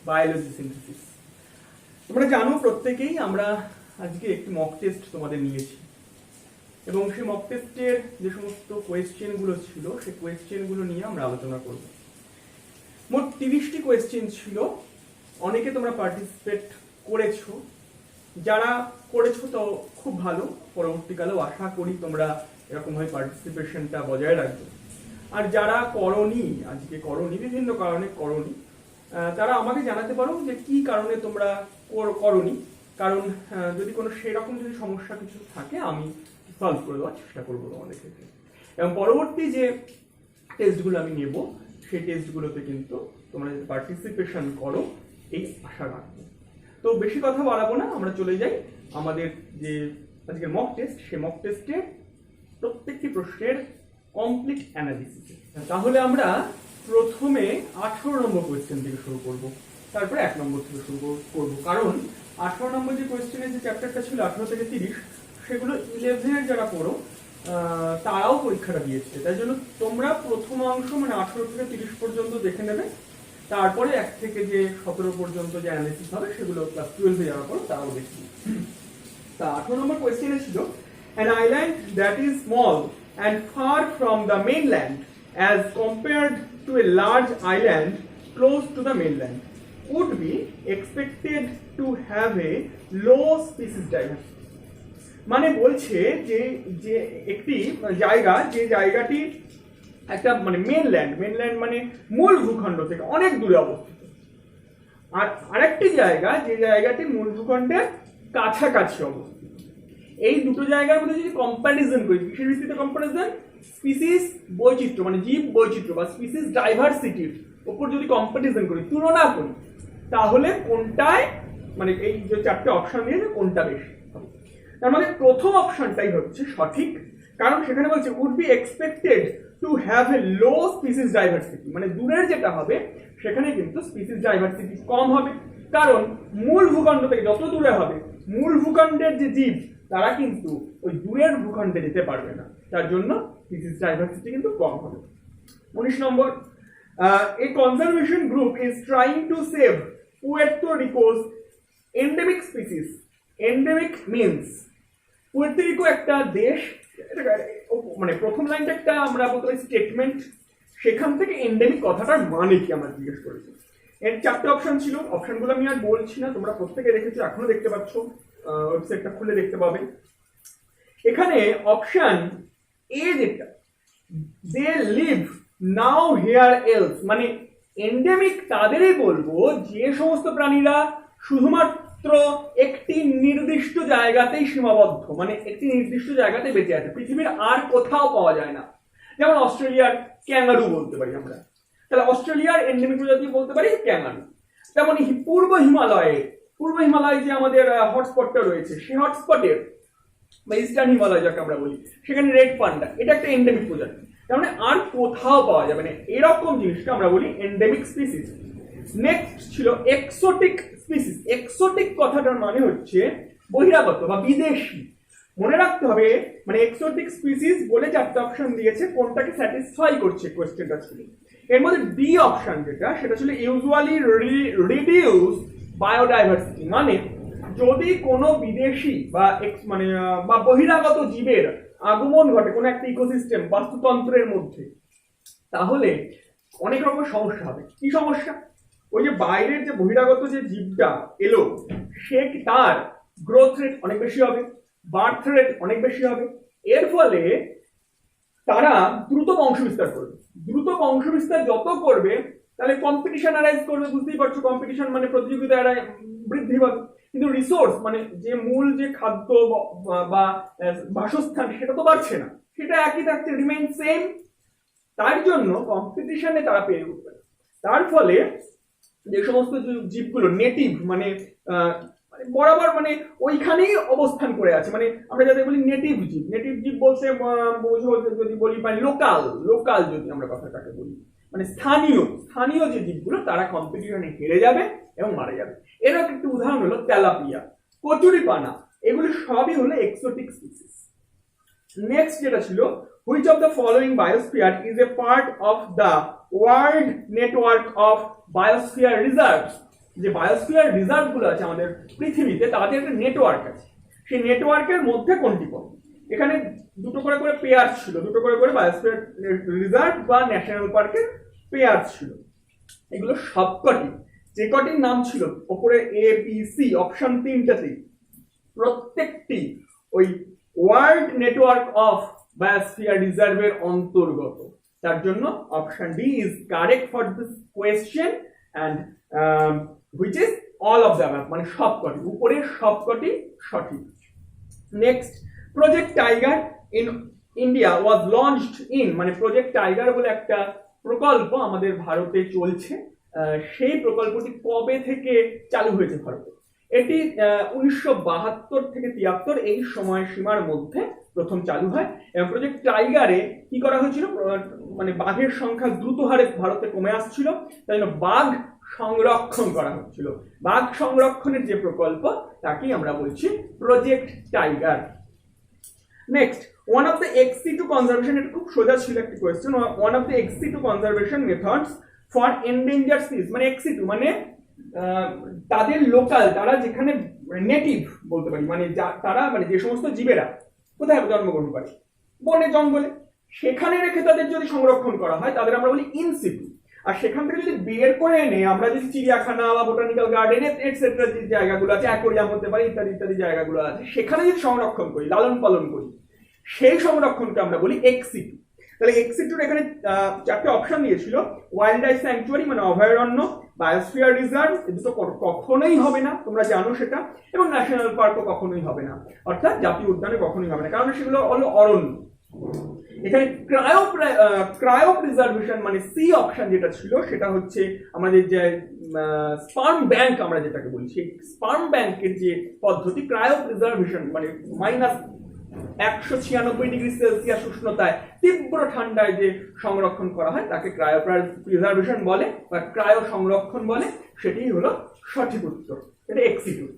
Biology synthesis. তোমরা জানো প্রত্যেকেই আমরা আজকে একটি মক টেস্ট তোমাদের নিয়েছি এবং সেই মক টেস্টের যে সমস্ত কোয়েশ্চেনগুলো ছিল সেই কোয়েশ্চেনগুলো নিয়ে আমরা আলোচনা করব। মোট 30টি কোয়েশ্চেন ছিল। অনেকে তোমরা পার্টিসিপেট করেছো, যারা করেছো তো খুব ভালো, পরবর্তীকালেও আশা করি তোমরা এরকমভাবে পার্টিসিপেশনটা বজায় রাখবে। আর যারা করনি, আজকে করনি, বিভিন্ন কারণে করনি, তারা আমাকে জানাতে পারো যে কি কারণে তোমরা করনি। কারণ যদি কোনো সেরকম যদি সমস্যা কিছু থাকে আমি সলভ করে দেওয়ার চেষ্টা করবো তোমাদের ক্ষেত্রে। এবং পরবর্তী যে টেস্টগুলো আমি নেব সেই টেস্টগুলোতে কিন্তু তোমরা যদি পার্টিসিপেশন করো এই আশা রাখবো। তো বেশি কথা বাড়াবো না, আমরা চলে যাই আমাদের যে আজকের মক টেস্ট, সেই মক টেস্টের প্রত্যেকটি প্রশ্নের কমপ্লিট অ্যানালিসিস। তাহলে আমরা প্রথমে 18 নম্বর কোয়েশ্চেন থেকে শুরু করব, তারপরে 1 নম্বর থেকে শুরু করব। কারণ 18 নম্বর যে কোয়েশ্চেনের যে চ্যাপ্টারটা ছিল 18 থেকে 30, সেগুলো 11 যারা পড়ো তারাও পরীক্ষাটা দিয়েছে। তাই জন্য তোমরা প্রথম অংশ মানে 18 থেকে 30 পর্যন্ত দেখে নেবে, তারপরে 1 থেকে যে 17 পর্যন্ত যে অ্যানালিসিস হবে সেগুলো ক্লাস 12 এ যাওয়ার পর তারাও দেখবে। তা 18 নম্বর কোয়েশ্চেনে ছিল an island that is small and far from the mainland as compared to a large island close to the mainland would be expected to have a low species diversity। মানে বলছে যে যে একটি জায়গা, যে জায়গাটি একটা মানে মেনল্যান্ড মানে মূল ভূখণ্ড থেকে অনেক দূরে অবস্থিত, আর আরেকটি জায়গা যে জায়গাটি মূল ভূখণ্ডের কাছাকাছি অবস্থিত, এই দুটো জায়গার মধ্যে যদি কম্প্যারিজন করি, কিসের ভিত্তিতে কম্প্যারিজন? স্পিসিস বৈচিত্র্য মানে জীব বৈচিত্র্য বা স্পিসিস ডাইভার্সিটির উপর যদি কম্প্যারিজন করি, তুলনা করি, তাহলে কোনটায় মানে এই যে 4টে অপশন দিয়েছে কোনটা বেশি হবে? তার মানে প্রথম অপশনটাই হচ্ছে সঠিক, কারণ সেখানে বলছে would be expected to have a low species diversity, মানে দূরের যেটা হবে সেখানে কিন্তু স্পিসিস ডাইভার্সিটি কম হবে। কারণ মূল ভূখণ্ড থেকে যত দূরে হবে, মূল ভূখণ্ডের যে জীব তারা কিন্তু ওই দূরের ভূখণ্ডে যেতে পারবে না, তার জন্য স্পিসিস ডাইভার্সিটি কিন্তু কম হবে। 19 নম্বর, a conservation group is trying to save Puerto Rico's endemic species. Endemic means Puerto Rico একটা দেশ, মানে প্রথম লাইনটা একটা আমরা বলতে পারি স্টেটমেন্ট, সেখান থেকে এন্ডেমিক কথাটার মানে কি আমরা জিজ্ঞেস করেছি। এর 4টে অপশন ছিল, অপশনগুলো আমি আর বলছি না, তোমরা প্রত্যেকে দেখেছো, এখনো দেখতে পাচ্ছ, ওয়েবসাইটটা খুলে দেখতে পাবে। এখানে অপশন এ যেটা, they live now here else, মানে এন্ডেমিক তাদেরই বলবো যে সমস্ত প্রাণীরা শুধুমাত্র একটি নির্দিষ্ট জায়গাতেই সীমাবদ্ধ, মানে একটি নির্দিষ্ট জায়গাতে বেঁচে আছে, পৃথিবীর আর কোথাও পাওয়া যায় না। যেমন অস্ট্রেলিয়ার ক্যাঙ্গারু বলতে পারি আমরা, তাহলে অস্ট্রেলিয়ার এন্ডেমিক প্রজাতি বলতে পারি ক্যাঙ্গারু। তেমন পূর্ব হিমালয়ে যে আমাদের হটস্পটটা রয়েছে, সেই হটস্পটের বা ইস্টার্ন হিমালয় যাকে আমরা বলি, সেখানে রেড পান্ডা, এটা একটা এন্ডেমিক প্রজাতি, তার মানে আর কোথাও পাওয়া যাবে না, এরকম জিনিসটা আমরা বলি এন্ডেমিক স্পিসিস। নেক্সট ছিল এক্সোটিক স্পিসিস। এক্সোটিক কথাটার মানে হচ্ছে বহিরাগত বা বিদেশি। মনে রাখতে হবে, মানে এক্সোটিক স্পিসিস বলে 4টে অপশন দিয়েছে, কোনটাকে স্যাটিসফাই করছে কোয়েশ্চেনটা ছিল। এর মধ্যে ডি অপশন যেটা, সেটা ছিল ইউজুয়ালি রিডিউস বায়োডাইভার্সিটি, মানে যদি কোনো বিদেশি বা মানে বা বহিরাগত জীবের আগমন ঘটে কোনো একটা ইকোসিস্টেম বাস্তুতন্ত্রের মধ্যে, তাহলে অনেক রকম সমস্যা হবে। কি সমস্যা? ওই যে বাইরের যে বহিরাগত যে জীবটা এলো, সে তার গ্রোথ রেট অনেক বেশি হবে, বার্থ রেট অনেক বেশি হবে, এর ফলে তারা দ্রুত বংশবিস্তার করবে। দ্রুত বংশবিস্তার যত করবে, তাহলে কম্পিটিশন অ্যারাইজ করবে, বুঝতেই পারছো, কম্পিটিশন মানে প্রতিযোগিতা বৃদ্ধি পাবে। কিন্তু রিসোর্স মানে যে মূল যে খাদ্য বা বাসস্থান, সেটা তো বাড়ছে না, সেটা একই থাকছে, রিমেইন সেম। তার জন্য কম্পিটিশনে তারা পেয়ে উঠবে। তার ফলে যে সমস্ত জীবগুলো নেটিভ মানে বরাবর মানে ওইখানেই অবস্থান করে আছে, মানে আমরা যাদের বলি নেটিভ জীব বলতে বোঝো যদি বলি মানে লোকাল যদি আমরা কথাটাকে বলি, মানে স্থানীয় যে জীবগুলো তারা কম্পিটিশনে হেরে যাবে এবং মারা যাবে। এর একটা উদাহরণ হলো তেলাপিয়া, কচুরিপানা, এগুলো সবই হলো এক্সোটিক স্পিসিস। নেক্সট যেটা ছিল, which of the following biosphere is a part of the world network of biosphere reserves? যে বায়োস্ফিয়ার রিজার্ভ গুলো আছে আমাদের পৃথিবীতে, তাদের একটা নেটওয়ার্ক আছে। সেই নেটওয়ার্কের মধ্যে কোনটি পড়ে? এখানে দুটো করে করে পেয়ার ছিল, দুটো করে করে বায়োস্ফিয়ার রিজার্ভ বা ন্যাশনাল পার্কের পেয়ার ছিল। এগুলো সবকটি, যে কটির নাম ছিল ওপরে এ বি সি অপশন তিনটাতেই, প্রত্যেকটি ওই ওয়ার্ল্ড নেটওয়ার্ক অফ বায়োস্ফিয়ার রিজার্ভের অন্তর্গত। তার জন্য option D is correct for this question and which is all of the above, মানে সবকটি, উপরের সবকটি সঠিক। Next, project tiger in India was launched in, মানে প্রজেক্ট টাইগার বলে একটা প্রকল্প আমাদের ভারতে চলছে। সেই প্রকল্পটি কবে থেকে চালু হয়েছে ভারতে? এটি 1972 থেকে 73 এই সময়সীমার মধ্যে প্রথম চালু হয়। এবং প্রজেক্ট টাইগারে কি করা হয়েছিল, মানে বাঘের সংখ্যা দ্রুত হারে ভারতে কমে আসছিল, তাই জন্য বাঘ সংরক্ষণ করা হচ্ছিল। বাঘ সংরক্ষণের যে প্রকল্প তাকেই আমরা বলছি project tiger. Next, one of the ex-situ conservation, এটা খুব সোজা ছিল একটা question, one of the ex-situ conservation methods for endangered species, মানে ex-situ মানে তাদের লোকাল, তারা যেখানে নেটিভ বলতে পারি, মানে তারা মানে যে সমস্ত জীবেরা কোথায় জন্মগ্রহণ করে, বনে জঙ্গলে, সেখানে রেখে তাদের যদি সংরক্ষণ করা হয় তাদের আমরা বলি ইন সিটু। আর সেখান থেকে যদি বের করে এনে আমরা যদি চিড়িয়াখানা বা বোটানিক্যাল গার্ডেন এটসেট্রা যে জায়গাগুলো আছে, অ্যাকোরিয়াম হতে পারে, ইত্যাদি ইত্যাদি জায়গাগুলো আছে, সেখানে যদি সংরক্ষণ করি, লালন পালন করি, সেই সংরক্ষণকে আমরা বলি এক্স সিটু। তাহলে এক্স সিটুর এখানে চারটে অপশন দিয়েছিল, ওয়াইল্ড লাইফ স্যাংচুয়ারি মানে অভয়ারণ্য, বায়োস্ফিয়ার রিজার্ভ, এ দুটো কখনোই হবে না, তোমরা জানো সেটা, এবং ন্যাশনাল পার্কও কখনোই হবে না, অর্থাৎ জাতীয় উদ্যানে কখনোই হবে না, কারণ সেগুলো হলো অরণ্য। এখানে ক্রায়ো প্রিজার্ভেশন মানে সি অপশন যেটা ছিল সেটা হচ্ছে আমাদের যে স্পার্ম ব্যাংক আমরা যেটাকে বলি, সেই স্পার্ম ব্যাংকের যে পদ্ধতি, ক্রায়ো প্রিজার্ভেশন মানে -196°C উষ্ণতায় তীব্র ঠান্ডায় যে সংরক্ষণ করা হয় তাকে ক্রায়ো প্রিজার্ভেশন বলে বা ক্রায়ো সংরক্ষণ বলে, সেটি হলো সঠিক উত্তর, এটা execute.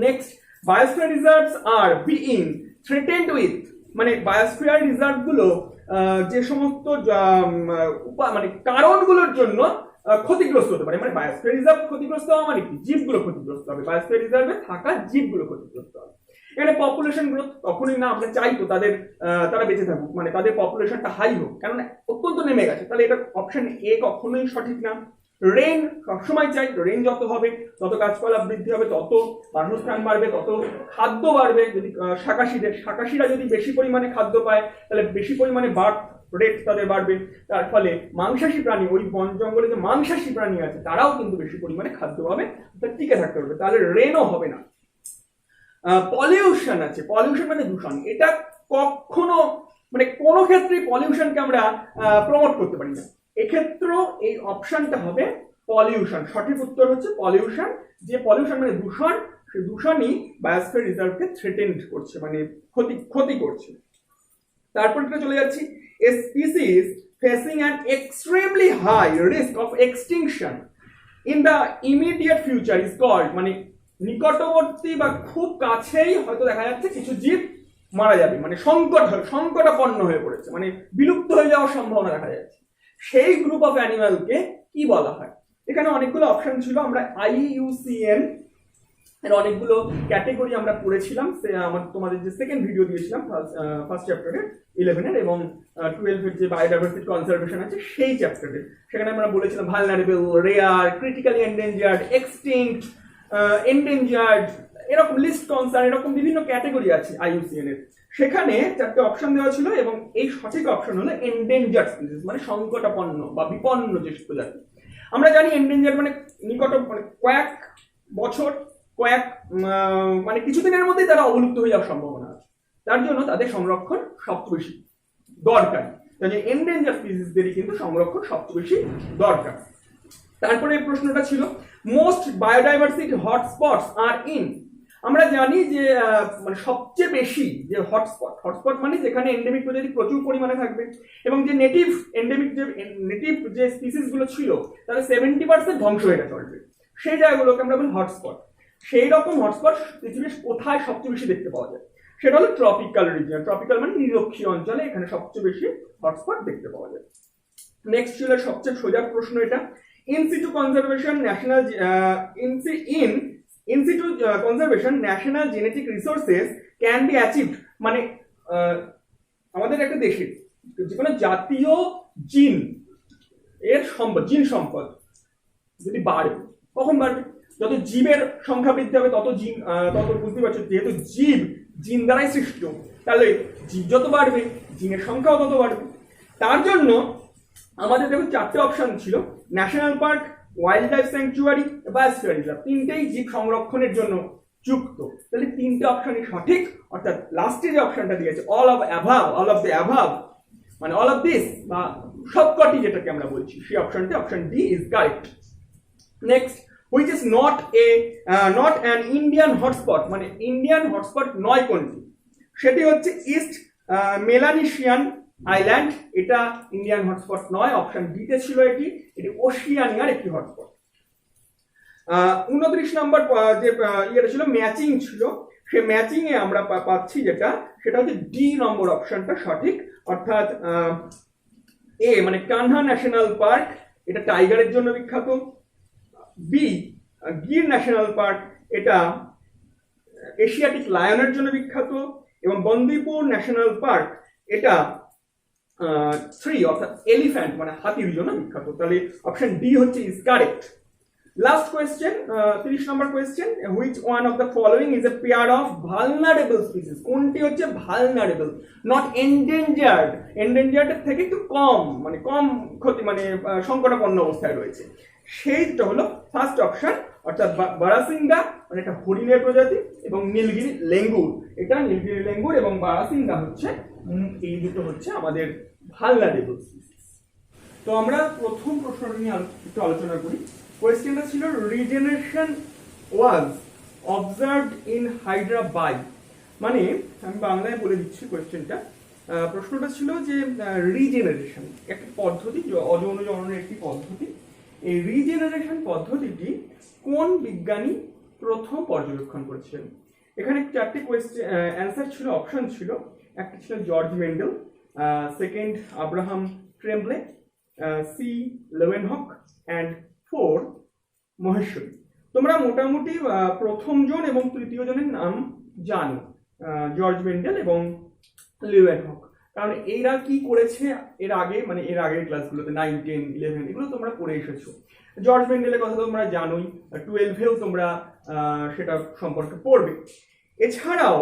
Next, biosphere reserves are being threatened with, মানে বায়োস্ফিয়ার রিজার্ভ গুলো যে সমস্ত মানে কারণগুলোর জন্য ক্ষতিগ্রস্ত হতে পারে, মানে বায়োস্ফিয়ার রিজার্ভ ক্ষতিগ্রস্ত হওয়া মানে কি, জীবগুলো ক্ষতিগ্রস্ত হবে, বায়োস্ফিয়ার রিজার্ভে থাকা জীবগুলো ক্ষতিগ্রস্ত হবে। এখানে পপুলেশন গ্রোথ তখনই না আমরা চাইতো তারা বেঁচে থাকুক, মানে তাদের পপুলেশনটা হাই হোক, কারণ অত্যন্ত নেমে গেছে, তাহলে এটা অপশন এ কখনোই সঠিক না। রেন সবসময় চাই, রেন যত হবে তত গাছপালা বৃদ্ধি হবে, তত বাসস্থান বাড়বে, তত খাদ্য বাড়বে। যদি শাকাশিরা যদি বেশি পরিমাণে খাদ্য পায় তাহলে বেশি পরিমাণে বার্থ রেট তাদের বাড়বে, তার ফলে মাংসাশী প্রাণী, ওই বন জঙ্গলে যে মাংসাশী প্রাণী আছে তারাও কিন্তু বেশি পরিমাণে খাদ্য পাবে, টিকে থাকতে পারবে, তাহলে রেনও হবে না। পলিউশন আছে, পলিউশন মানে দূষণ, এটা কখনো মানে কোনো ক্ষেত্রে পলিউশনকে আমরা প্রমোট করতে পারি না, এক্ষেত্রেও এই অপশনটা হবে পলিউশন। সঠিক উত্তর হচ্ছে পলিউশন। যে পলিউশন মানে দূষণ, সেই দূষণই বায়োস্ফিয়ার রিজার্ভকে থ্রেটেন্ড করছে, মানে ক্ষতি করছে। তারপর চলে যাচ্ছি, a species facing an extremely high risk of extinction in the immediate future is called, মানে নিকটবর্তী বা খুব কাছেই হয়তো দেখা যাচ্ছে কিছু জীব মারা যাবে, মানে সংকটাপন্ন হয়ে পড়েছে, মানে বিলুপ্ত হয়ে যাওয়ার সম্ভাবনা দেখা যাচ্ছে, সেই গ্রুপ অফ অ্যানিমালকে কি বলা হয়? এখানে অনেকগুলো অপশন ছিল, আমরা IUCN এর অনেকগুলো ক্যাটেগরি আমরা পড়েছিলাম, তোমাদের যে সেকেন্ড ভিডিও দিয়েছিলাম ফার্স্ট চ্যাপ্টারে 11 এবং 12 যে বায়োডাইভার্সিটি কনজারভেশন আছে সেই চ্যাপ্টারে, সেখানে আমরা বলেছিলাম vulnerable, rare, critically endangered, extinct, endangered, এরকম লিস্ট কনসার্ন, এরকম বিভিন্ন ক্যাটেগরি আছে IUCN এর। সেখানে চারটে অপশন দেওয়া ছিল এবং এই সঠিক অপশন হলো এন্ডেঞ্জার্ড স্পিসিস, মানে সংকটাপন্ন বা বিপন্ন যে প্রজাতি। আমরা জানি এন্ডেঞ্জার্ড মানে মানে কয়েক বছর, মানে কিছুদিনের মধ্যেই তারা অবলুপ্ত হয়ে যাওয়ার সম্ভাবনা আছে, তার জন্য তাদের সংরক্ষণ সবচেয়ে বেশি দরকার। তাহলে এন্ডেঞ্জার্ড স্পিসিসদেরই কিন্তু সংরক্ষণ সবচেয়ে বেশি দরকার। তারপরে এই প্রশ্নটা ছিল, most biodiversity hotspots are in, আমরা জানি যে মানে সবচেয়ে বেশি যে হটস্পট মানে যেখানে এন্ডেমিক প্রজাতি প্রচুর পরিমাণে থাকবে এবং যে নেটিভ যে স্পিসিস গুলো ছিল তাদের 70% ধ্বংস হয়ে চলবে, সেই জায়গাগুলোকে আমরা বলি হটস্পট। সেই রকম হটস্পট পৃথিবীর কোথায় সবচেয়ে বেশি দেখতে পাওয়া যায়? সেটা হলো ট্রপিক্যাল রিজিয়ন, ট্রপিক্যাল মানে নিরক্ষীয় অঞ্চলে, এখানে সবচেয়ে বেশি হটস্পট দেখতে পাওয়া যায়। নেক্সট ছিল সবচেয়ে সোজা প্রশ্ন এটা, In situ conservation national in situ conservation national genetic resources can be achieved, মানে আমাদের একটা দেশে যে কোনো জাতীয় জিন এর সম্পদ, জিন সম্পদ যদি বাড়বে, কখন বাড়বে? যত জীবের সংখ্যা বৃদ্ধি হবে তত জিন, তত বুঝতে পারছো যেহেতু জীব জিন দ্বারাই সৃষ্ট, তাহলে জীব যত বাড়বে জিনের সংখ্যাও তত বাড়বে। তার জন্য আমাদের দেখো চারটে অপশন ছিল, national park, wild life sanctuary, biosphere reserve, তিনটেই জীব সংরক্ষণের জন্য যুক্ত। তাহলে তিনটে অপশনই সঠিক, অর্থাৎ লাস্টে যে অপশনটা দিয়েছে অল অফ দ্য অ্যাভাব মানে অল অফ দিস বা সবকটি যেটাকে আমরা বলছি, সেই অপশনটা option D is correct. Next, which is not an Indian hotspot, মানে ইন্ডিয়ান হটস্পট নয় কোনটি? সেটি হচ্ছে ইস্ট মেলানেশিয়ান আইল্যান্ড, এটা ইন্ডিয়ান হটস্পট নয়, অপশন ডি তে ছিল এটি ওশিয়ানিয়ার একটি হটস্পট। 29 নম্বর যে ইয়েটা ছিল ম্যাচিং ছিল, সে ম্যাচিং এ আমরা পাচ্ছি যেটা, সেটা হচ্ছে ডি নম্বর অপশনটা সঠিক, অর্থাৎ এ মানে কানহা ন্যাশনাল পার্ক, এটা টাইগারের জন্য বিখ্যাত। বি গির ন্যাশনাল পার্ক, এটা এশিয়াটিক লায়নের জন্য বিখ্যাত। এবং বন্দিপুর ন্যাশনাল পার্ক, এটা 3 অর্থাৎ এলিফ্যান্ট মানে হাতির জন্য বিখ্যাত। তাহলে অপশন ডি হচ্ছে is correct. Last question, 30 number question, which one of the following is a pair of vulnerable species? কোনটি হচ্ছে ভালনারেবল, নট এন্ডেঞ্জার্ড, এন্ডেঞ্জার্ড থেকে একটু কম, মানে কম ক্ষতি, মানে সংকটাপন্ন অবস্থায় রয়েছে, সেইটা হলো ফার্স্ট অপশন, অর্থাৎ বারাসিঙ্গা মানে একটা হরিণের প্রজাতি, এবং নীলগিরি লেঙ্গুর, এটা নীলগিরি লেঙ্গুর এবং বারাসিঙ্গা হচ্ছে, এই দুটো হচ্ছে আমাদের ভালনারেবল স্পিসিস। তো আমরা প্রথম প্রশ্নটা নিয়ে একটু আলোচনা করি। কোয়েশ্চেনটা ছিল regeneration was observed in hydra by, মানে আমি বাংলায় বলে দিচ্ছি কোয়েশ্চেনটা। প্রশ্নটা ছিল যে রিজেনারেশন একটা পদ্ধতি, অযৌন জননের একটি পদ্ধতি, এই রিজেনারেশন পদ্ধতিটি কোন বিজ্ঞানী প্রথম পর্যবেক্ষণ করেছিলেন? এখানে চারটি কোয়েশ্চেন অ্যান্সার ছিল, অপশন ছিল, একটা ছিল George Mendel, second Abraham Trembley, C Leeuwenhoek and 4 Maheshwari. তোমরা মোটামুটি প্রথম জন এবং তৃতীয় জনের নাম জানো, জর্জ মেন্ডেল এবং লেভেনহক, কারণ এরা কি করেছে এর আগে, মানে এর আগের ক্লাসগুলোতে 9, 10, 11 এগুলো তোমরা পড়ে এসেছো। জর্জ মেন্ডেলের কথা তোমরা জানোই, 12এও তোমরা সেটা সম্পর্কে পড়বে। এছাড়াও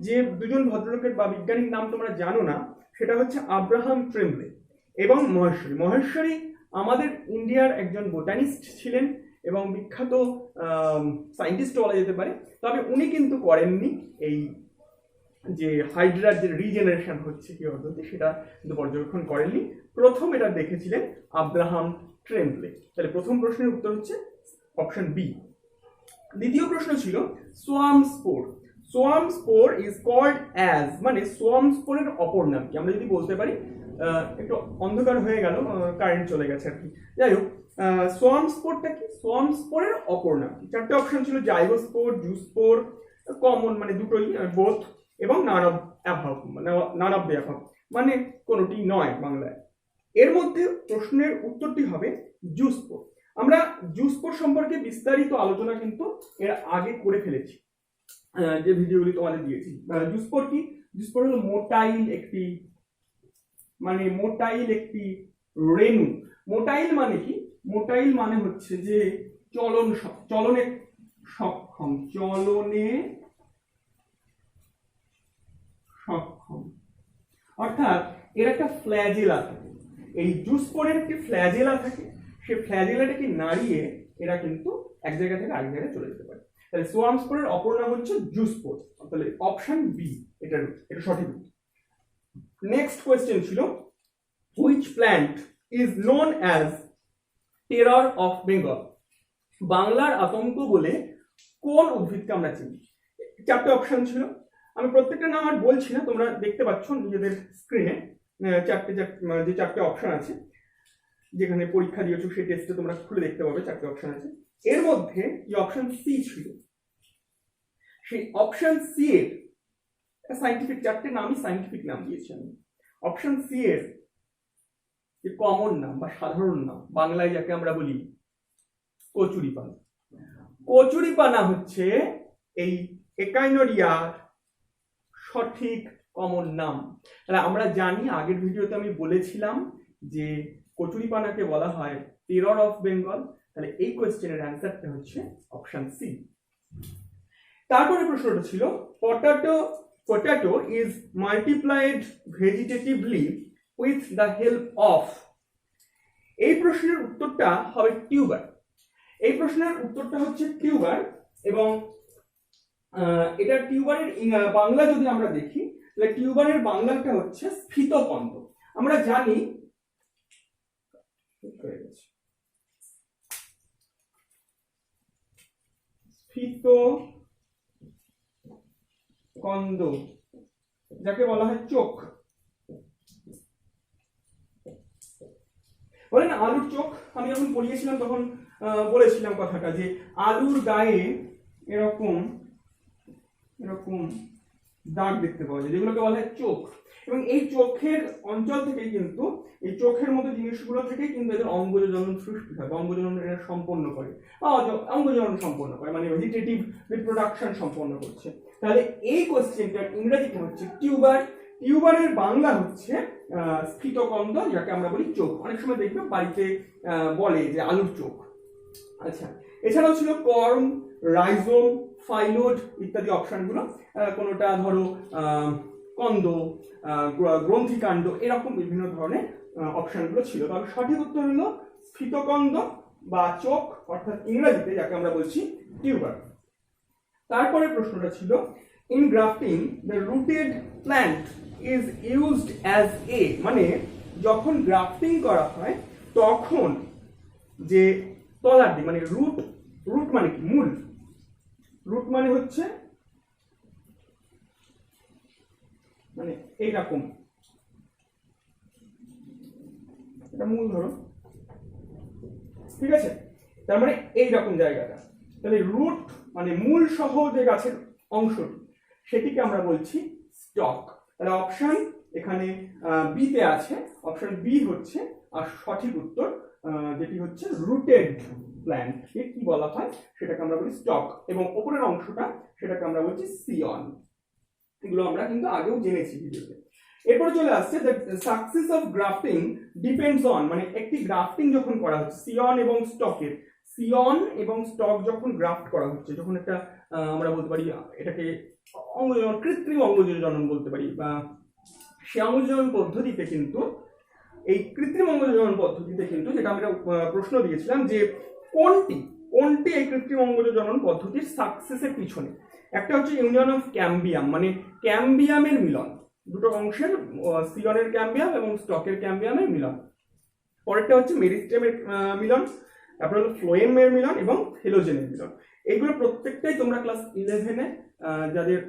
যে দুজন ভদ্রলোকের বা বিজ্ঞানীর নাম তোমরা জানো না, সেটা হচ্ছে আব্রাহাম ট্রেমব্লে এবং মহেশ্বরী। মহেশ্বরী আমাদের ইন্ডিয়ার একজন বোটানিস্ট ছিলেন এবং বিখ্যাত সায়েন্টিস্ট বলা যেতে পারে, তবে উনি কিন্তু করেননি এই যে হাইড্রার যে রিজেনারেশন হচ্ছে কি পদ্ধতি, সেটা কিন্তু পর্যবেক্ষণ করেননি। প্রথম এটা দেখেছিলেন আব্রাহাম ট্রেমব্লে। তাহলে প্রথম প্রশ্নের উত্তর হচ্ছে অপশন বি। দ্বিতীয় প্রশ্ন ছিল swarm spore. Swarm spore is called as, মানে সোয়াম স্পোরের অপর নাম কি? আমরা যদি বলতে পারি, একটু অন্ধকার হয়ে গেল, কারেন্ট চলে গেছে আর কি, যাই হোক, সোয়াম স্পোরটা কি? সোয়াম স্পোরের অপর নাম কি? চারটে অপশন ছিল, জাইগোস্পোর, জুস্পোর, কমন মানে দুটোই, বোথ, এবং নান অফ অ্যাভাব, মানে নান অফ দ্য অ্যাভাব মানে কোনোটি নয় বাংলায়। এর মধ্যে প্রশ্নের উত্তরটি হবে জুস্পোর। আমরা জুস্পোর সম্পর্কে বিস্তারিত আলোচনা কিন্তু এর আগে করে ফেলেছি, যে ভিডিওগুলি তোমাদের দিয়েছি। জুস্পোর কি? জুস্পোর হলো মোটাইল একটি, মানে মোটাইল একটি রেণু। মোটাইল মানে কি? মোটাইল মানে হচ্ছে যে চলনে সক্ষম, চলনে সক্ষম, অর্থাৎ এর একটা ফ্ল্যাজেলা থাকে, এই জুস্পোরের একটি ফ্ল্যাজেলা থাকে, সেই ফ্ল্যাজেলাটাকে নাড়িয়ে এরা কিন্তু এক জায়গা থেকে আরেক জায়গায় চলে যেতে পারে। তাহলে সোয়াম স্পোরের অপর নাম হচ্ছে জুস্পোর, তাহলে অপশন বি এটা সঠিক। নেক্সট কোয়েশ্চেন ছিল which plant is known as terror of Bengal? বাংলার আতঙ্ক বলে কোন উদ্ভিদকে আমরা চিনি? চারটে অপশন ছিল, আমি প্রত্যেকটা নাম আর বলছি না, তোমরা দেখতে পাচ্ছ নিজেদের স্ক্রিনে যে চারটে অপশন আছে, যেখানে পরীক্ষা দিয়েছো সেই টেস্টে তোমরা খুলে দেখতে পাবে চারটে অপশন আছে। এর মধ্যে যে অপশন সি ছিল, সেই অপশন সি এর সাইন্টিফিক, চারটে নামই সাইন্টিফিক নাম দিয়েছি আমি। অপশন সি এর যে কমন নাম বা সাধারণ নাম, বাংলায় যাকে আমরা বলি কচুরিপানা। কচুরিপানা হচ্ছে এই একাইনোরিয়ার সঠিক কমন নাম। তাহলে আমরা জানি, আগের ভিডিওতে আমি বলেছিলাম যে কচুরিপানাকে বলা হয় টেরর অফ বেঙ্গল। তাহলে এই কোয়েশ্চেনের অ্যান্সারটা হচ্ছে অপশন সি। তারপরে প্রশ্নটা ছিল potato is multiplied vegetatively with the help of. এই প্রশ্নের উত্তরটা হবে টিউবার। এই প্রশ্নের উত্তরটা হচ্ছে টিউবার, এবং এটা টিউবারের বাংলা যদি আমরা দেখি তাহলে টিউবারের বাংলাটা হচ্ছে স্ফীতকন্দ। আমরা জানি স্ফীতকন্দ যাকে বলা হয় চোখ, বলেন আলুর চোখ। আমি যখন পড়িয়েছিলাম তখন বলেছিলাম কথাটা যে আলুর গায়ে এরকম এরকম দাগ দেখতে পাওয়া যায়, যেগুলোকে বলা হয় চোখ। এবং এই চোখের অঞ্চল থেকেই কিন্তু, এই চোখের মতো জিনিসগুলো থেকেই কিন্তু এদের অঙ্গজনন সৃষ্টি হয়, অঙ্গজনন এরা সম্পন্ন করে, অঙ্গজনন সম্পন্ন করে, মানে ভেজিটেটিভ রিপ্রোডাকশন সম্পন্ন করছে। তাহলে এই কোশ্চেনটার ইংরেজিটা হচ্ছে টিউবার। টিউবারের বাংলা হচ্ছে স্ফীতকন্দ, যাকে আমরা বলি চোখ। অনেক সময় দেখবে বাড়িতে বলে যে আলুর চোখ। আচ্ছা, এছাড়াও ছিল কর্ম, রাইজোম, ফাইলোড ইত্যাদি অপশনগুলো। কোনোটা ধরো কন্দ, গ্রন্থিকাণ্ড, এরকম বিভিন্ন ধরনের অপশনগুলো ছিল। তবে সঠিক উত্তর হলো স্ফীতকন্দ বা চোখ, অর্থাৎ ইংরেজিতে যাকে আমরা বলছি টিউবার। তারপরে প্রশ্নটা ছিল in grafting the rooted plant is used as a, মানে যখন গ্রাফটিং করা হয় তখন যে তলার দিক, মানে রুট, রুট মানে কি? মূল। রুট মানে হচ্ছে মানে এইরকম, এটা মূল ধরো, ঠিক আছে? তার মানে এইরকম জায়গাটা। তাহলে রুট মানে মূল সহ যে গাছের অংশটি, সেটিকে আমরা বলছি স্টক। তাহলে অপশন এখানে বি তে আছে, অপশন বি হচ্ছে আর সঠিক উত্তর, যেটি হচ্ছে রুটেড প্ল্যান্ট কি বলা হয় সেটাকে আমরা বলি স্টক, এবং উপরের অংশটা সেটাকে আমরা বলছি সিয়ন। এগুলো আমরা কিন্তু আগেও জেনেছি ভিডিওতে। এরপর চলে আসছে the success of grafting depends on, মানে একটি গ্রাফটিং যখন করা হচ্ছে সিয়ন এবং স্টকের, সিয়ন এবং স্টক যখন গ্রাফট করা হচ্ছে, যখন একটা আমরা বলতে পারি এটাকে অঙ্গজনন, কৃত্রিম অঙ্গজনন বলতে পারি, বা সে অঙ্গজনন পদ্ধতিতে কিন্তু, এই কৃত্রিম অঙ্গজনন পদ্ধতিতে কিন্তু, যেটা আমরা প্রশ্ন দিয়েছিলাম যে কোনটি এই কৃত্রিম অঙ্গজনন পদ্ধতির সাকসেসের পিছনে, একটা হচ্ছে ইউনিয়ন অফ ক্যাম্বিয়াম, মানে ক্যাম্বিয়ামের মিলন, দুটো অংশের, সিয়নের ক্যাম্বিয়াম এবং স্টকের ক্যাম্বিয়ামের মিলন। পরেরটা হচ্ছে মেরিস্টেমের মিলন, তারপরে হলো ফ্লোয়েমের মিলন এবং হেলোজেনের মিলন। এইগুলো প্রত্যেকটাই তোমরা ক্লাস 11-এ যাদের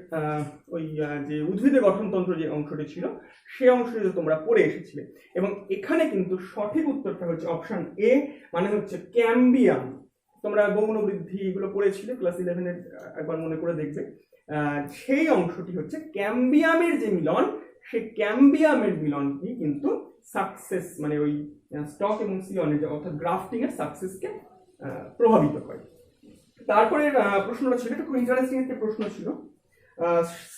ওই যে উদ্ভিদের গঠনতন্ত্র যে অংশটি ছিল সেই অংশটি তোমরা পড়ে এসেছিলে। এবং এখানে কিন্তু সঠিক উত্তরটা হচ্ছে অপশন এ, মানে হচ্ছে ক্যাম্বিয়াম। তোমরা গৌণ বৃদ্ধি এগুলো পড়েছিলে ক্লাস 11-এ, একবার মনে করে দেখবে। সেই অংশটি হচ্ছে ক্যাম্বিয়ামের যে মিলন, সেই ক্যাম্বিয়ামের মিলনটি কিন্তু সাকসেস, মানে ওই স্টক এবং সিয়নের, অর্থাৎ গ্রাফটিং এর সাকসেসকে প্রভাবিত করে। তারপরে প্রশ্নটা ছিল, এটা খুব ইন্টারেস্টিং একটা প্রশ্ন ছিল,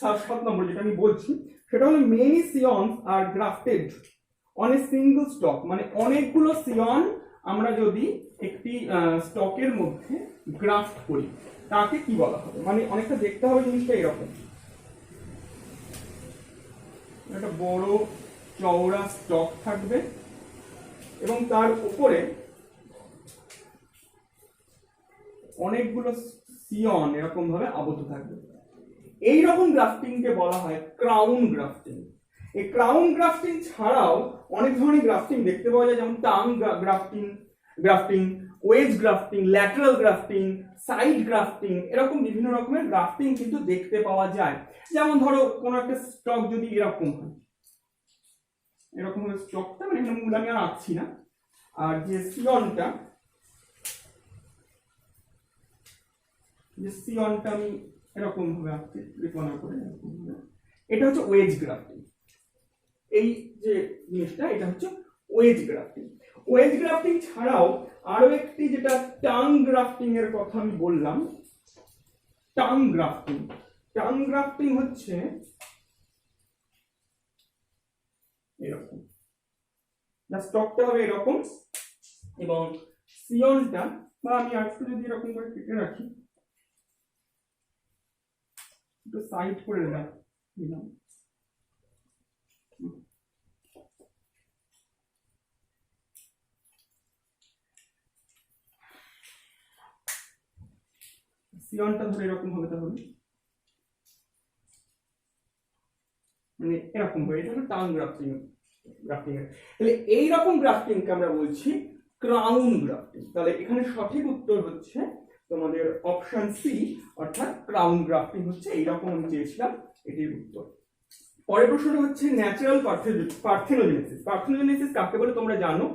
7 নম্বর যেটা আমি বলছি, সেটা হলো many scions are grafted on a single stock, মানে অনেকগুলো সিয়ন আমরা যদি একটি স্টকের মধ্যে গ্রাফট করি তাকে কি বলা হবে? মানে অনেকটা দেখতে হবে জিনিসটা এরকম, একটা বড় চওড়া স্টক থাকবে এবং তার উপরে অনেকগুলো সিয়ন এরকম ভাবে আবদ্ধ থাকবে। এই রকম গ্রাফটিংকে বলা হয় ক্রাউন গ্রাফটিং। এই ক্রাউন গ্রাফটিং ছাড়াও অনেক ধরনের গ্রাফটিং দেখতে পাওয়া যায়, যেমন tongue grafting, wedge grafting, lateral grafting, side grafting, এরকম বিভিন্ন রকমের গ্রাফটিং কিন্তু দেখতে পাওয়া যায়। যেমন ধরো কোনো একটা স্টক যদি এরকম হয়, এরকম ভাবে স্টকটা, মানে এখানে মূল আমি আর আঁকছি না, আর যে সিয়নটা, আমি এরকম ভাবে আঁকছি ত্রিকোণা করে, এটা হচ্ছে ওয়েজ গ্রাফটিং। এই যে জিনিসটা, এটা হচ্ছে ওয়েজ গ্রাফটিং। ওয়েজ গ্রাফটিং ছাড়াও আরো একটি যেটা টাং গ্রাফটিং এর কথা আমি বললাম। টাং গ্রাফটিং হচ্ছে এরকম, স্টকটা হবে এরকম, এবং সিয়নটা, বা আমি আজকে যদি এরকম করে কেটে রাখি, একটু সাইড করে দিলাম, সিয়নটা ধরে এরকম হবে, তাহলে মানে এরকম হবে, এটা হলো টাং গ্রাফটিং এর। তাহলে এইরকম গ্রাফটিংকে আমরা বলছি ক্রাউন গ্রাফটিং। তাহলে এখানে সঠিক উত্তর হচ্ছে তোমাদের অপশন সি, অর্থাৎ ক্রাউন গ্রাফটিং হচ্ছে এইরকম আমি চেয়েছিলাম, এটির উত্তর। পরের প্রশ্নটা হচ্ছে ন্যাচারাল পার্থেনোজেনেসিস। পার্থেনোজেনেসিস কাকে বলে তোমরা জানো?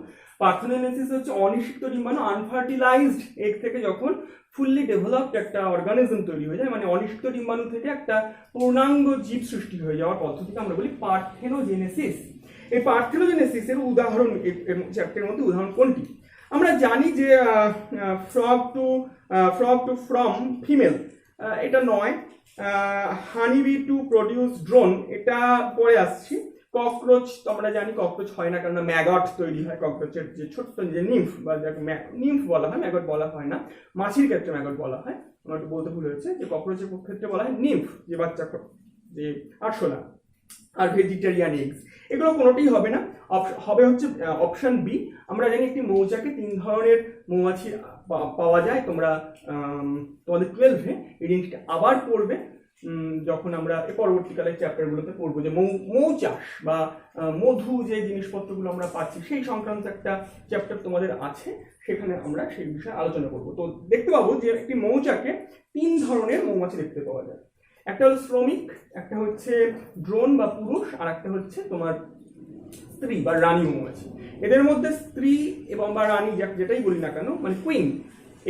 পার্থেনোজেনেসিস হচ্ছে অনিষিক্ত ডিম্বাণু আনফার্টিলাইজড এগ থেকে যখন ফুললি ডেভেলপড একটা অর্গানিজম তৈরি হয়ে যায়, মানে অনিষিক্ত ডিম্বাণু থেকে একটা পূর্ণাঙ্গ জীব সৃষ্টি হয়ে যাওয়ার পদ্ধতিকে আমরা বলি পার্থেনোজেনেসিস। এই পার্থেনোজেনেসিসের উদাহরণ চ্যাপ্টারের মধ্যে উদাহরণ কোনটি? আমরা জানি যে ফ্রগ টু ফ্রম ফিমেল, এটা নয়। হানিবি টু প্রডিউস ড্রোন, এটা পরে আসছি। ককরোচ, তোমরা জানি ককরোচ হয় না, কারণ ম্যাগট তৈরি হয় ককরোচের, যে ছোট্ট যে নিম্ফ বা যাকে নিম্ফ বলা হয়, ম্যাগট বলা হয় না। মাছির ক্ষেত্রে ম্যাগট বলা হয়, আমার একটু বলতে ভুল হয়েছে, যে ককরোচের ক্ষেত্রে বলা হয় নিম্ফ, যে বাচ্চা, যে আরশোলা। আর ভেজিটেরিয়ান এগস, এগুলো কোনোটাই হবে না, হবে হচ্ছে অপশন বি। আমরা জানি একটি মৌচাকে 3 ধরনের মৌমাছি পাওয়া যায়, তোমরা তোমাদের 12-এ এই জিনিসটা আবার পড়বে, যখন আমরা পরবর্তীকালে চ্যাপ্টারগুলোতে পড়বো, যে মৌচাষ বা মধু যে জিনিসপত্রগুলো আমরা পাচ্ছি সেই সংক্রান্ত একটা চ্যাপ্টার তোমাদের আছে, সেখানে আমরা সেই বিষয়ে আলোচনা করব। তো দেখতে পাবো যে একটি মৌচাকে 3 ধরনের মৌমাছি দেখতে পাওয়া যায়। একটা হলো শ্রমিক, একটা হচ্ছে ড্রোন বা পুরুষ, আর একটা হচ্ছে তোমার স্ত্রী বা রানী মৌমাছি। এদের মধ্যে স্ত্রী এবং বা রানী যেটাই বলি না কেন, মানে কুইন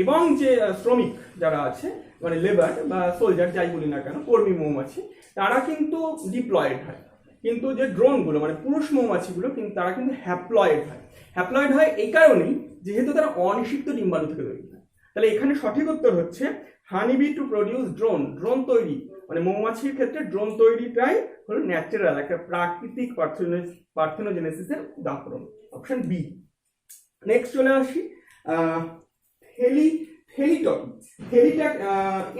এবং যে শ্রমিক যারা আছে, মানে লেবার বা সোলজার যাই বলি না কেন, কর্মী মৌমাছি, তারা কিন্তু ডিপ্লয়েড হয়। কিন্তু যে ড্রোনগুলো মানে পুরুষ মৌমাছিগুলো, কিন্তু তারা কিন্তু হ্যাপ্লয়েড হয়। হ্যাপ্লয়েড হয় এই কারণেই, যেহেতু তারা অনিষিক্ত ডিম্বাণু থেকে তৈরি হয়। তাহলে এখানে সঠিক উত্তর হচ্ছে হানিবি টু প্রডিউস ড্রোন তৈরি, মানে মৌমাছির ক্ষেত্রে ড্রোন তৈরিটাই হলো ন্যাচারাল, একটা প্রাকৃতিক পার্থেনোজেনেসিসের উদাহরণ, অপশন বি। নেক্সট চলে আসি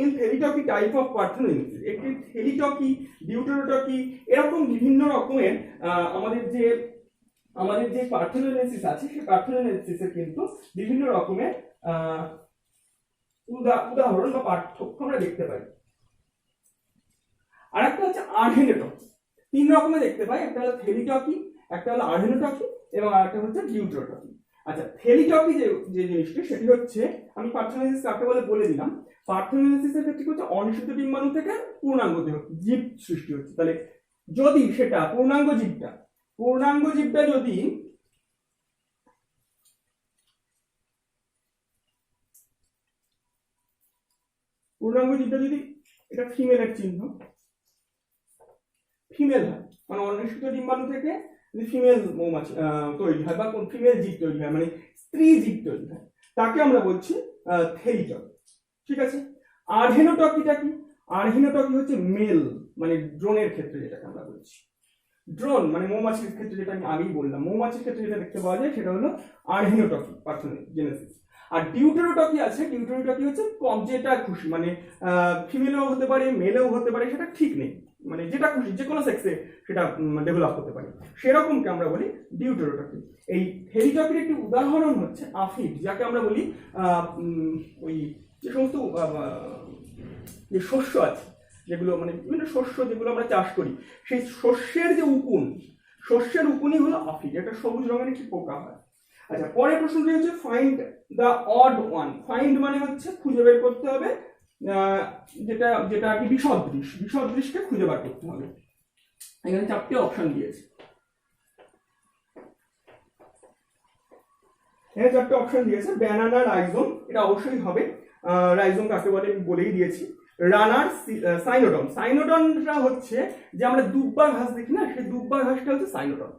থেলিটকি টাইপ অফ পার্থেনোজেনেসিস। একটি থেলিটকি, ডিউটেরোটকি, এরকম বিভিন্ন রকমের আমাদের যে পার্থেনোজেনেসিস আছে, সেই পার্থেনোজেনেসিসের কিন্তু বিভিন্ন রকমের উদাহরণ বা পার্থক্য আমরা দেখতে পাই। আর একটা হচ্ছে আর্হেনোটকি। 3 রকমের দেখতে পাই, একটা হলো থেলিটকি, একটা হলো আর্হেনোটকি, এবং আরেকটা হচ্ছে ডিউটেরোটকি। আচ্ছা, থেলিটকি যে জিনিসটি, সেটি হচ্ছে, আমি পার্থেনোজেনেসিস কাকে বলে দিলাম। পার্থেনোজেনেসিসের ক্ষেত্রে হচ্ছে অনিষিক্ত ডিম্বাণু থেকে পূর্ণাঙ্গ জীব সৃষ্টি হচ্ছে। তাহলে যদি সেটা পূর্ণাঙ্গ জীবটা যদি এটা ফিমেলের চিহ্ন, ফিমেল হয়, মানে অনিষিক্ত ডিম্বাণু থেকে ফিমেল মৌমাছি তৈরি হয়, বা কোন ফিমেল জীব তৈরি হয়, মানে স্ত্রী জীব তৈরি হয়, তাকে আমরা বলছি থেলিটকি। ঠিক আছে। আর্হেনোটকিটা কি? আর্হেনোটকি হচ্ছে মেল, মানে ড্রোনের ক্ষেত্রে যেটাকে আমরা বলছি। ড্রোন মানে মৌমাছির ক্ষেত্রে, যেটা আমি আগেই বললাম, মৌমাছির ক্ষেত্রে যেটা দেখতে পাওয়া যায় সেটা হলো আর্হেনোটকি পার্থেনোজেনেসিস। আর ডিউটেরোটকি আছে, ডিউটেরোটকি হচ্ছে যেটা খুশি, মানে ফিমেলও হতে পারে, মেলেও হতে পারে, সেটা ঠিক নেই, মানে যেটা খুশি যে কোনো সেক্সে সেটা ডেভেলপ হতে পারে, সেরকমকে আমরা বলি ডিউটেরোটকি। এই থেলিটকির একটি উদাহরণ হচ্ছে আফিড, যাকে আমরা বলি ওই যে সমস্ত যে শস্য আছে, যেগুলো মানে বিভিন্ন শস্য যেগুলো আমরা চাষ করি, সেই শস্যের যে শস্যের উকুনই হলো আফিড, একটা সবুজ রঙের একটি পোকা হয়। আচ্ছা, পরের প্রশ্নটি হচ্ছে find the odd one. Find মানে হচ্ছে খুঁজে বের করতে হবে, যেটা আর কি বিসদৃশকে খুঁজে বের করতে হবে। এখানে 4টে অপশন দিয়েছে, ব্যানানা, রাইজোম, এটা অবশ্যই হবে। রাইজোম কাকে বলে বলেই দিয়েছি। রানার, সাইনোডন। সাইনোডনটা হচ্ছে যে আমরা দুব্বা ঘাস দেখি না, সেই দুব্বা ঘাসটা হচ্ছে সাইনোডন।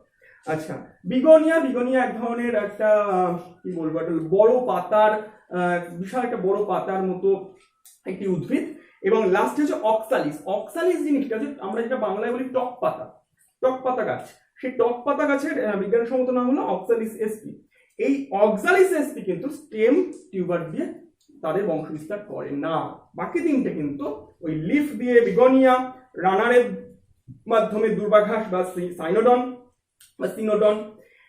আচ্ছা, বিগোনিয়া বিগোনিয়া এক ধরনের একটা কি বলবো, একটা বড় পাতার বিশাল একটা বড় পাতার মতো একটি উদ্ভিদ। এবং লাস্ট হচ্ছে অক্সালিস। অক্সালিস জিনিসটা হচ্ছে আমরা যেটা বাংলায় বলি টক পাতা, টক পাতা গাছ। সেই টক পাতা গাছের বিজ্ঞানসম্মত নাম হলো অক্সালিস এসপি। এই অক্সালিস এসপি কিন্তু স্টেম টিউবার দিয়ে তাদের বংশবিস্তার করে না। বাকি তিনটে কিন্তু ওই লিফ দিয়ে বিগোনিয়া, রানারের মাধ্যমে দুর্বাঘাস বা সাইনোডন বা সিনোডন,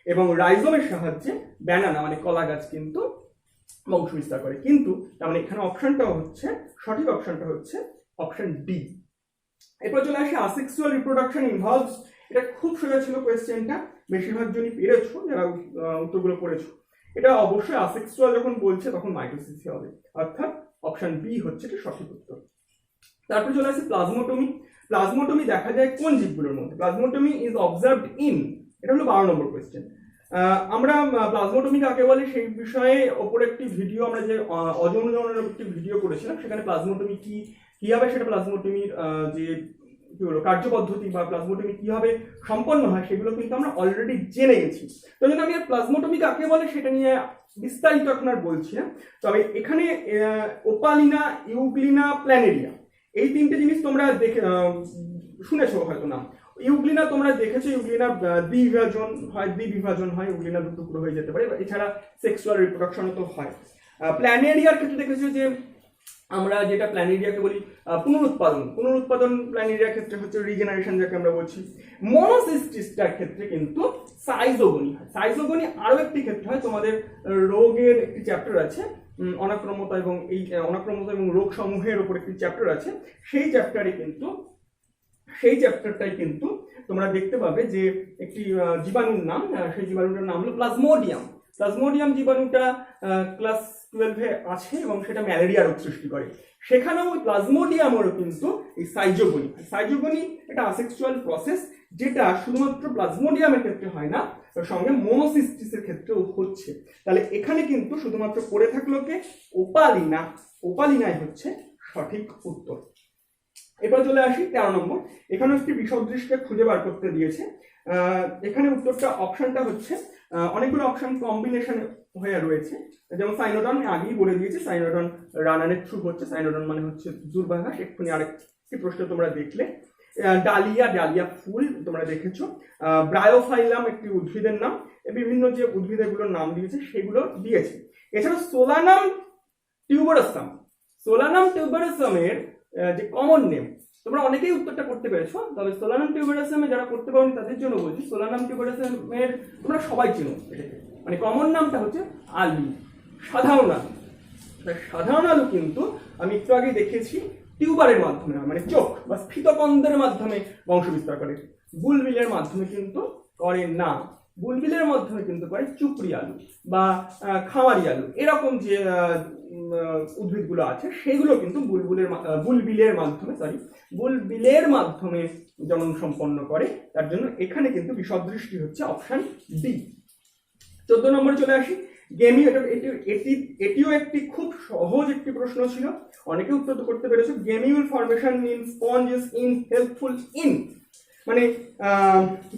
এবং রাইজোমের সাহায্যে ব্যানানা মানে কলা গাছ কিন্তু বংশবিস্তার করে। কিন্তু তার মানে এখানে অপশনটা হচ্ছে, সঠিক অপশনটা হচ্ছে অপশন ডি। এরপর চলে আসে আসেক্সুয়াল রিপ্রোডাকশন ইনভলভস। এটা খুব সোজা ছিল কোয়েশ্চেনটা, বেশিরভাগ জনই পেরেছো যারা উত্তরগুলো পড়েছো। এটা অবশ্যই আসেক্সুয়াল যখন বলছে তখন মাইটোসিস হবে, অর্থাৎ অপশন বি হচ্ছে এটা সঠিক উত্তর। তারপর চলে আসে প্লাজমোটমি। প্লাজমোটমি দেখা যায় কোন জীবগুলোর মধ্যে? প্লাজমোটমি ইজ অবজার্ভড ইন, এটা হলো 12 নম্বর কোয়েশ্চেন। আমরা প্লাজমোটমি কাকে বলে সেই বিষয়ে ওপরে একটি ভিডিও, আমরা যে অযৌন জননের একটি ভিডিও করেছিলাম, সেখানে প্লাজমোটমি কি হবে, সেটা প্লাজমোটমির যে কি বলবো কার্যপদ্ধতি বা প্লাজমোটমি কিভাবে সম্পন্ন হয় সেগুলো কিন্তু আমরা অলরেডি জেনে গেছি। তো জন্য আমি প্লাজমোটমি কাকে বলে সেটা নিয়ে বিস্তারিত এখন আর বলছি না। তবে এখানে ওপালিনা, ইউগ্লিনা, প্ল্যানেরিয়া এই তিনটে জিনিস তোমরা দেখে শুনেছো হয়তো নাম। ইউগ্লিনা তোমরা দেখেছো, ইউগ্লিনা দ্বিবিভাজন হয়, ইউগ্লিনা দুটো টুকরো হয়ে যেতে পারে। এছাড়া সেক্সুয়াল রিপ্রোডাকশন তো হয়। প্ল্যানেরিয়ার ক্ষেত্রে দেখেছো যে আমরা যেটা প্ল্যানেরিয়াকে বলি পুনরুৎপাদন প্ল্যানেরিয়ার ক্ষেত্রে হচ্ছে রিজেনারেশন যাকে আমরা বলছি। মনোসিস্টিসটার ক্ষেত্রে কিন্তু সাইজোগনি হয়। সাইজোগনি আরো একটি ক্ষেত্রে হয়, তোমাদের রোগের একটি চ্যাপ্টার আছে অনাক্রমতা এবং এই অনাক্রমতা এবং রোগ সমূহের উপর একটি চ্যাপ্টার আছে। সেই চ্যাপ্টারটাই কিন্তু তোমরা দেখতে পাবে যে একটি জীবাণুর নাম, সেই জীবাণুটার নাম হলো প্লাজমোডিয়াম। প্লাজমোডিয়াম জীবাণুটা ক্লাস 12-এ আছে এবং সেটা ম্যালেরিয়া রোগ সৃষ্টি করে। সেখানেও ওই প্লাজমোডিয়ামেরও কিন্তু এই সাইজোগনি একটা আসেক্সুয়াল প্রসেস, যেটা শুধুমাত্র প্লাজমোডিয়ামের ক্ষেত্রে হয় না, তার সঙ্গে মনোসিস্টিসের ক্ষেত্রেও হচ্ছে। তাহলে এখানে কিন্তু শুধুমাত্র পড়ে থাকলো কে? ওপালিনাই হচ্ছে সঠিক উত্তর। এরপর চলে আসি 13 নম্বর। এখানে একটি বিসদৃশকে খুঁজে বার করতে দিয়েছে। এখানে উত্তরটা অপশনটা হচ্ছে অনেকগুলো অপশন কম্বিনেশন হয়ে রয়েছে, যেমন সাইনোডন আমি আগেই বলে দিয়েছি, সাইনোডন রানারের থ্রু হচ্ছে, সাইনোডন মানে হচ্ছে দুর্বাঘাস। এক্ষুনি আরেকটি প্রশ্ন তোমরা দেখলে। ডালিয়া ফুল তোমরা দেখেছো। ব্রায়োফাইলাম একটি উদ্ভিদের নাম। বিভিন্ন যে উদ্ভিদগুলোর নাম দিয়েছে সেগুলো দিয়েছে। এছাড়া সোলানাম টিউবারাসামের যে কমন নেম, তোমরা অনেকেই উত্তরটা করতে পেরেছো, তবে সোলানাম টিউবারাসামে যারা করতে পারোনি তাদের জন্য বলছি, সোলানাম টিউবারাসামের তোমরা সবাই চেনো এটাকে, মানে কমন নামটা হচ্ছে আলু, সাধারণ আলু। সাধারণ আলু কিন্তু আমি একটু আগে দেখেছি টিউবারের মাধ্যমে, মানে চোখ বা স্ফীতকন্দের মাধ্যমে বংশবিস্তার করে, বুলবিলের মাধ্যমে কিন্তু করে না। বুলবিলের মাধ্যমে কিন্তু করে চুপড়ি আলু বা খামারি আলু, এরকম যে উদ্ভিদগুলো আছে সেগুলো কিন্তু বুলবিলের মাধ্যমে জনন সম্পন্ন করে। তার জন্য এখানে কিন্তু বিসদৃষ্টি হচ্ছে অপশন ডি। 14 নম্বরে চলে আসি। এটিও একটি খুব সহজ একটি প্রশ্ন ছিল, অনেকে উত্তর করতে পেরেছো। Gemmule formation in sponge is helpful in, মানে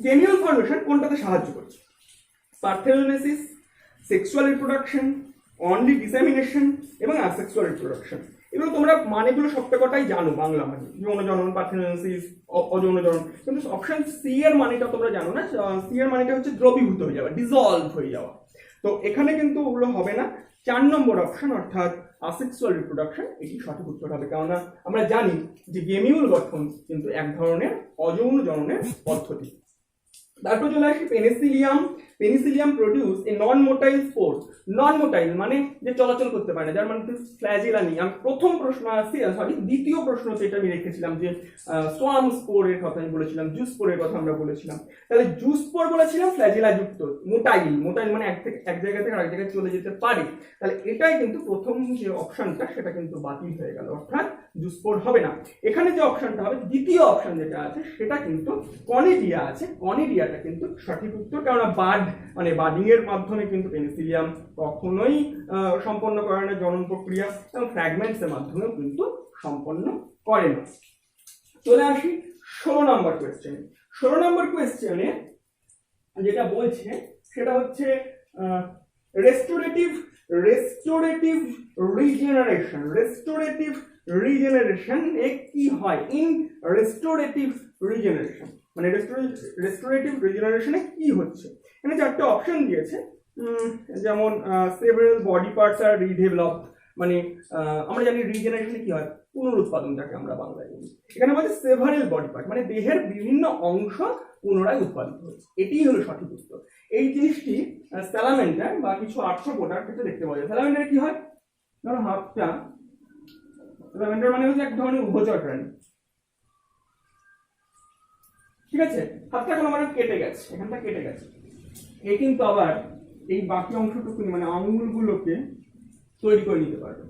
গেমিউল ফর্মেশন কোনটাতে সাহায্য করছে? Parthenogenesis, sexual reproduction, only dissemination এবং অ্যাসেক্সুয়াল রিপ্রোডাকশন। এগুলো তোমরা মানেগুলো সবকটাই জানো বাংলা মানে, যৌন জনন, পার্থেনোজেনেসিস, অযৌন জনন। কিন্তু অপশন সি এর মানেটা তোমরা জানো না। সি এর মানেটা হচ্ছে দ্রবীভূত হয়ে যাওয়া, ডিজলভ হয়ে যাওয়া। তো এখানে কিন্তু ওগুলো হবে না। 4 নম্বর অপশন অর্থাৎ আসেক্সুয়াল রিপ্রোডাকশন এটি সঠিক উত্তর হবে, কেননা আমরা জানি যে গেমিউল গঠন কিন্তু এক ধরনের অযৌন জননের পদ্ধতি। তারপর চলে আসি penicillium produce a non motile spore. Non motile মানে যে চলাচল করতে পারে না, যার মানে ফ্ল্যাজিলা নেই। আমি দ্বিতীয় প্রশ্ন যেটা আমি রেখেছিলাম যে সোয়াম স্পোরের কথা আমি বলেছিলাম, জুস্পোরের কথা আমরা বলেছিলাম। তাহলে জুস্পোর বলেছিলাম ফ্ল্যাজিলা যুক্ত, মোটাইল মানে এক জায়গা থেকে আরেক জায়গায় চলে যেতে পারে। তাহলে এটাই কিন্তু প্রথম যে অপশনটা সেটা কিন্তু বাতিল হয়ে গেল, অর্থাৎ জুস্পোর হবে না। এখানে যে অপশনটা হবে, দ্বিতীয় অপশন যেটা আছে সেটা কিন্তু কনিডিয়া আছে। কনিডিয়াটা কিন্তু সঠিক উত্তর, কারণ মানে বাডিং এর মাধ্যমে কিন্তু পেনিসিলিয়াম কখনোই সম্পন্ন করে না জনন প্রক্রিয়া, এবং ফ্র্যাগমেন্টস এর মাধ্যমেও কিন্তু সম্পন্ন করে না। চলে আসি 16 নম্বর কোয়েশ্চেনে। 16 নম্বর কোয়েশ্চেনে যেটা বলছে সেটা হচ্ছে রেস্টোরেটিভ রেস্টোরেটিভ রিজেনারেশন এ কি হয় ইন রেস্টোরেটিভ রিজেনারেশন, মানে রেস্টোরেটিভ রিজেনারেশনে কি হচ্ছে। এখানে চারটে অপশন দিয়েছে, যেমন সেভারাল বডি পার্টস আর রিডেভেলপ, মানে আমরা জানি রিজেনারেশনে কি হয়, পুনরুৎপাদন যাকে আমরা বাংলায় বলি। এখানে বলছে সেভারাল বডি পার্ট, মানে দেহের বিভিন্ন অংশ পুনরায় উৎপাদিত হচ্ছে, এটিই হলো সঠিক উত্তর। এই জিনিসটি স্যালামেন্ডার বা কিছু আর্থ্রোপোডার ক্ষেত্রে দেখতে পাওয়া যায়। স্যালামেন্ডার কি হয়, ধরো হাতটা, স্যালামেন্ডার মানে হচ্ছে এক ধরনের উভচর প্রাণী, ঠিক আছে, হাতটা কোনো মানে কেটে গেছে, এখানটা কেটে গেছে, এ কিন্তু আবার এই বাকি অংশটুকু মানে আঙুলগুলোকে তৈরি করে নিতে পারবে।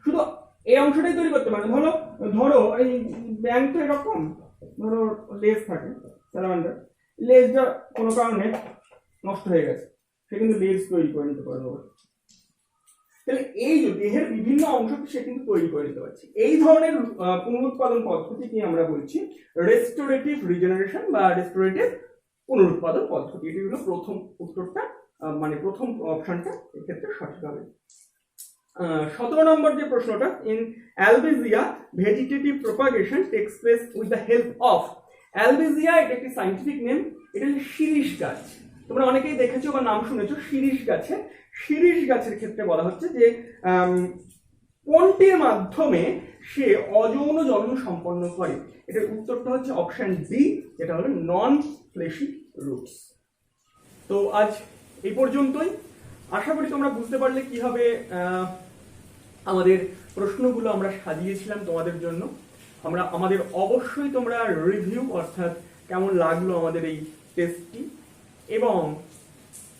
শুধু এই অংশটাই তৈরি করতে পারে। ধরো ধরো এই ব্যাঙ তো এরকম, ধরো লেজ থাকে স্যালামান্ডার, লেজটা কোনো কারণে নষ্ট হয়ে গেছে, সে কিন্তু লেজ তৈরি করে নিতে পারবে। তাহলে এই যে দেহের বিভিন্ন অংশকে সে কিন্তু তৈরি করে নিতে পারছে। এই ধরনের পুনরুৎপাদন পদ্ধতিকে আমরা বলছি রেস্টোরেটিভ রিজেনারেশন বা রেস্টোরেটিভ পুনরুৎপাদন পদ্ধতি। এটি হলো প্রথম উত্তরটা, মানে প্রথম অপশনটা এক্ষেত্রে সঠিক হবে। 17 নম্বর যে প্রশ্নটা, in albizia vegetative propagation takes place with the help of. Albizia এটা একটি সাইন্টিফিক নেম, এটা হচ্ছে শিরীষ গাছ। তোমরা অনেকেই দেখেছো বা নাম শুনেছো শিরীষ গাছে। শিরীষ গাছের ক্ষেত্রে বলা হচ্ছে যে কোনটির মাধ্যমে সে অযৌন জন্ম সম্পন্ন করে। এটার উত্তরটা হচ্ছে অপশন ডি, যেটা হলো নন ফ্লেশি রুটস। তো আজ এই পর্যন্তই। আশা করি তোমরা বুঝতে পারলে কিভাবে আমাদের প্রশ্নগুলো আমরা সাজিয়েছিলাম তোমাদের জন্য। আমাদের অবশ্যই তোমরা রিভিউ, অর্থাৎ কেমন লাগলো আমাদের এই টেস্টটি এবং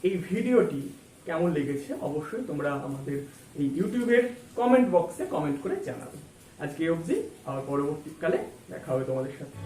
এই ভিডিওটি কেমন লেগেছে অবশ্যই তোমরা আমাদের এই ইউটিউবের কমেন্ট বক্সে কমেন্ট করে জানাবে। আজকে অবধি, আবার পরবর্তীকালে দেখা হবে তোমাদের সাথে।